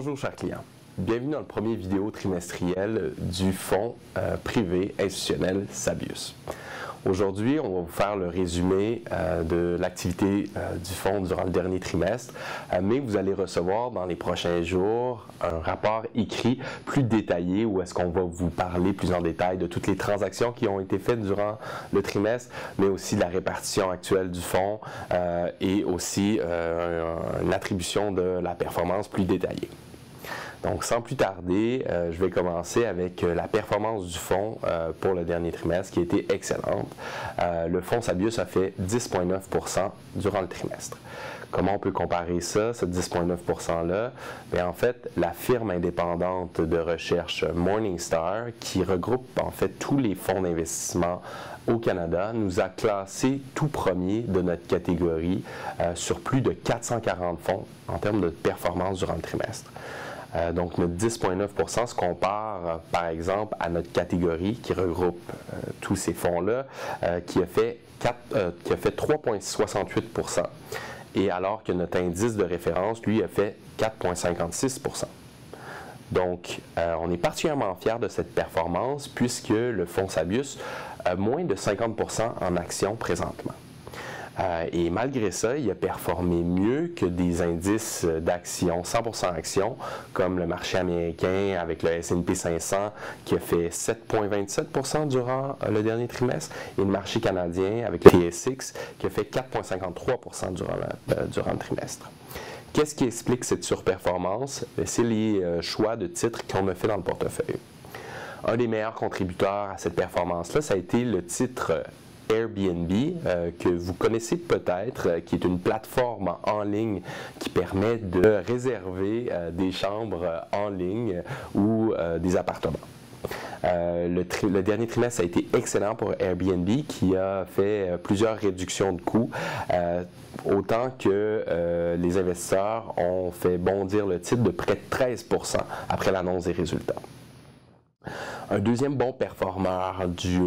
Bonjour chers clients, bienvenue dans le premier vidéo trimestriel du fonds privé institutionnel Sabius. Aujourd'hui, on va vous faire le résumé de l'activité du fonds durant le dernier trimestre, mais vous allez recevoir dans les prochains jours un rapport écrit plus détaillé où est-ce qu'on va vous parler plus en détail de toutes les transactions qui ont été faites durant le trimestre, mais aussi de la répartition actuelle du fonds et aussi une attribution de la performance plus détaillée. Donc, sans plus tarder, je vais commencer avec la performance du fonds pour le dernier trimestre qui a été excellente. Le fonds Sabius a fait 10,9% durant le trimestre. Comment on peut comparer ça, ce 10,9%-là? Bien, en fait, la firme indépendante de recherche Morningstar, qui regroupe en fait tous les fonds d'investissement au Canada, nous a classé tout premier de notre catégorie sur plus de 440 fonds en termes de performance durant le trimestre. Donc, notre 10,9% se compare, par exemple, à notre catégorie qui regroupe tous ces fonds-là, qui a fait 3,68%. Et alors que notre indice de référence, lui, a fait 4,56%. Donc, on est particulièrement fiers de cette performance puisque le fonds Sabius a moins de 50% en actions présentement. Et malgré ça, il a performé mieux que des indices d'actions, 100% actions, comme le marché américain avec le S&P 500 qui a fait 7,27% durant le dernier trimestre et le marché canadien avec le TSX qui a fait 4,53% durant le trimestre. Qu'est-ce qui explique cette surperformance? C'est les choix de titres qu'on a fait dans le portefeuille. Un des meilleurs contributeurs à cette performance-là, ça a été le titre Airbnb, que vous connaissez peut-être, qui est une plateforme en ligne qui permet de réserver des chambres en ligne ou des appartements. Le dernier trimestre a été excellent pour Airbnb qui a fait plusieurs réductions de coûts, autant que les investisseurs ont fait bondir le titre de près de 13% après l'annonce des résultats. Un deuxième bon performeur du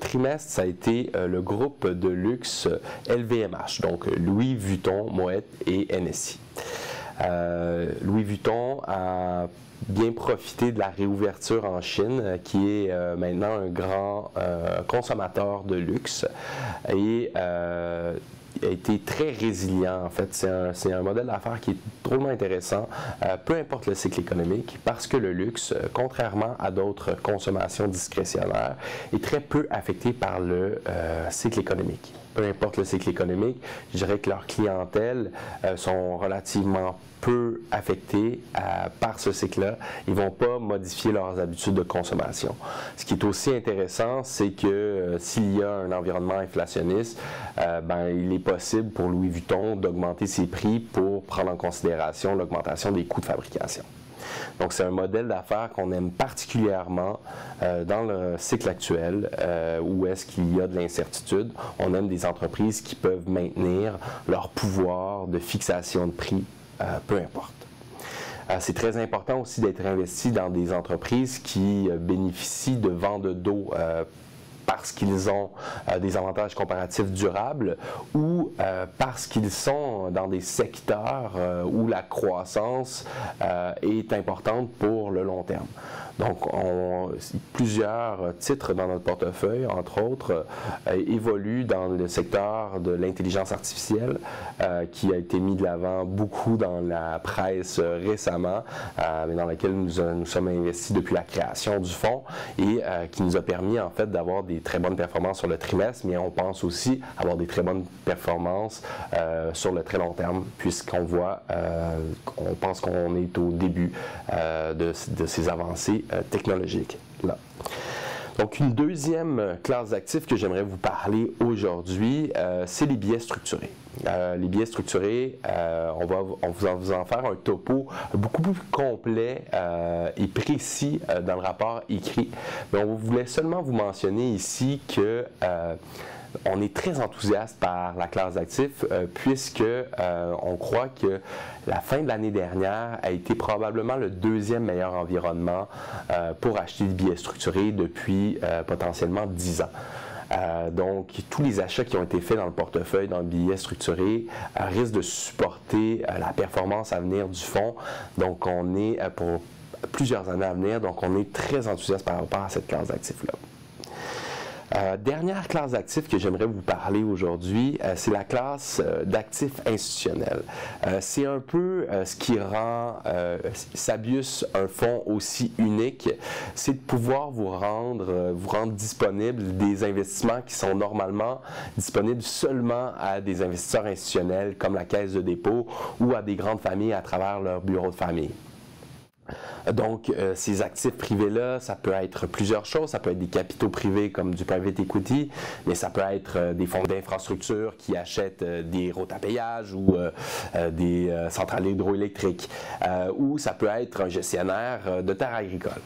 trimestre, ça a été le groupe de luxe LVMH, donc Louis Vuitton, Moet et NSI. Louis Vuitton a bien profité de la réouverture en Chine, qui est maintenant un grand consommateur de luxe et a été très résilient. En fait, c'est un modèle d'affaires qui est drôlement intéressant, peu importe le cycle économique, parce que le luxe, contrairement à d'autres consommations discrétionnaires, est très peu affecté par le cycle économique. Peu importe le cycle économique, je dirais que leurs clientèles sont relativement peu affectés par ce cycle-là. Ils ne vont pas modifier leurs habitudes de consommation. Ce qui est aussi intéressant, c'est que s'il y a un environnement inflationniste, il est possible pour Louis Vuitton d'augmenter ses prix pour prendre en considération l'augmentation des coûts de fabrication. Donc, c'est un modèle d'affaires qu'on aime particulièrement dans le cycle actuel où est-ce qu'il y a de l'incertitude. On aime des entreprises qui peuvent maintenir leur pouvoir de fixation de prix, peu importe. C'est très important aussi d'être investi dans des entreprises qui bénéficient de vents de dos parce qu'ils ont des avantages comparatifs durables ou parce qu'ils sont dans des secteurs où la croissance est importante pour le long terme. Donc, plusieurs titres dans notre portefeuille, entre autres, évoluent dans le secteur de l'intelligence artificielle qui a été mis de l'avant beaucoup dans la presse récemment, mais dans laquelle nous sommes investis depuis la création du fonds et qui nous a permis en fait d'avoir des très bonnes performances sur le trimestre, mais on pense aussi avoir des très bonnes performances sur le très long terme, puisqu'on voit, on pense qu'on est au début de ces avancées technologiques là. Donc, une deuxième classe d'actifs que j'aimerais vous parler aujourd'hui, c'est les billets structurés. Les billets structurés, on va vous en faire un topo beaucoup plus complet et précis dans le rapport écrit. Mais on voulait seulement vous mentionner ici que on est très enthousiaste par la classe d'actifs puisque on croit que la fin de l'année dernière a été probablement le deuxième meilleur environnement pour acheter des billets structurés depuis potentiellement 10 ans. Donc, tous les achats qui ont été faits dans le portefeuille, dans le billet structuré, risquent de supporter la performance à venir du fonds. Donc, on est pour plusieurs années à venir, donc on est très enthousiaste par rapport à cette classe d'actifs-là. Dernière classe d'actifs que j'aimerais vous parler aujourd'hui, c'est la classe d'actifs institutionnels. C'est un peu ce qui rend Sabius un fonds aussi unique, c'est de pouvoir vous rendre disponible des investissements qui sont normalement disponibles seulement à des investisseurs institutionnels comme la Caisse de dépôt ou à des grandes familles à travers leur bureau de famille. Donc, ces actifs privés-là, ça peut être plusieurs choses. Ça peut être des capitaux privés comme du private equity, mais ça peut être des fonds d'infrastructure qui achètent des routes à péage ou des centrales hydroélectriques. Ou ça peut être un gestionnaire de terres agricoles.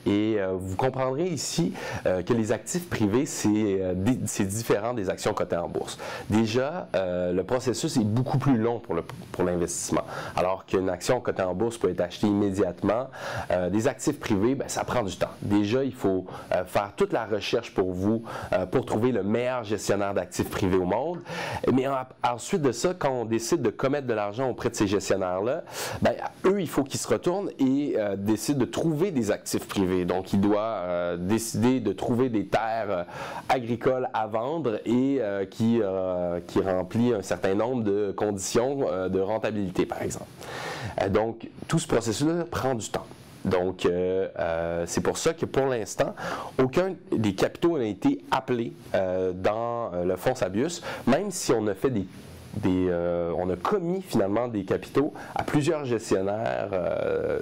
Vous comprendrez ici que les actifs privés, c'est différent des actions cotées en bourse. Déjà, le processus est beaucoup plus long pour l'investissement, alors qu'une action cotée en bourse peut être achetée immédiatement. Des actifs privés, ben, ça prend du temps. Déjà, il faut faire toute la recherche pour vous, pour trouver le meilleur gestionnaire d'actifs privés au monde. Mais ensuite de ça, quand on décide de commettre de l'argent auprès de ces gestionnaires-là, ben, eux, il faut qu'ils se retournent et décident de trouver des actifs privés. Donc, il doit décider de trouver des terres agricoles à vendre et qui remplit un certain nombre de conditions de rentabilité, par exemple. Donc, tout ce processus-là prend du temps. Donc, c'est pour ça que pour l'instant, aucun des capitaux n'a été appelé dans le fonds Sabius, même si on a fait on a commis finalement des capitaux à plusieurs gestionnaires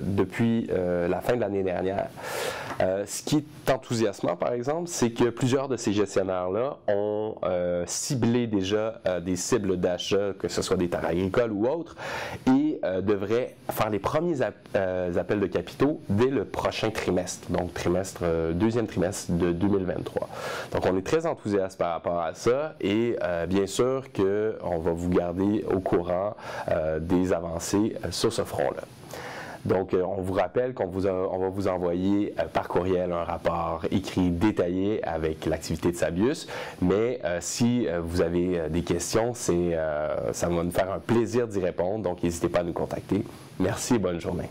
depuis la fin de l'année dernière. Ce qui est enthousiasmant, par exemple, c'est que plusieurs de ces gestionnaires-là ont ciblé déjà des cibles d'achat, que ce soit des terres agricoles ou autres, et devraient faire les premiers appels de capitaux dès le prochain trimestre, donc deuxième trimestre de 2023. Donc, on est très enthousiaste par rapport à ça et bien sûr qu'on va vous garder au courant des avancées sur ce front-là. Donc, on vous rappelle qu'on va vous envoyer par courriel un rapport écrit détaillé avec l'activité de Sabius, mais si vous avez des questions, ça va nous faire un plaisir d'y répondre, donc n'hésitez pas à nous contacter. Merci et bonne journée.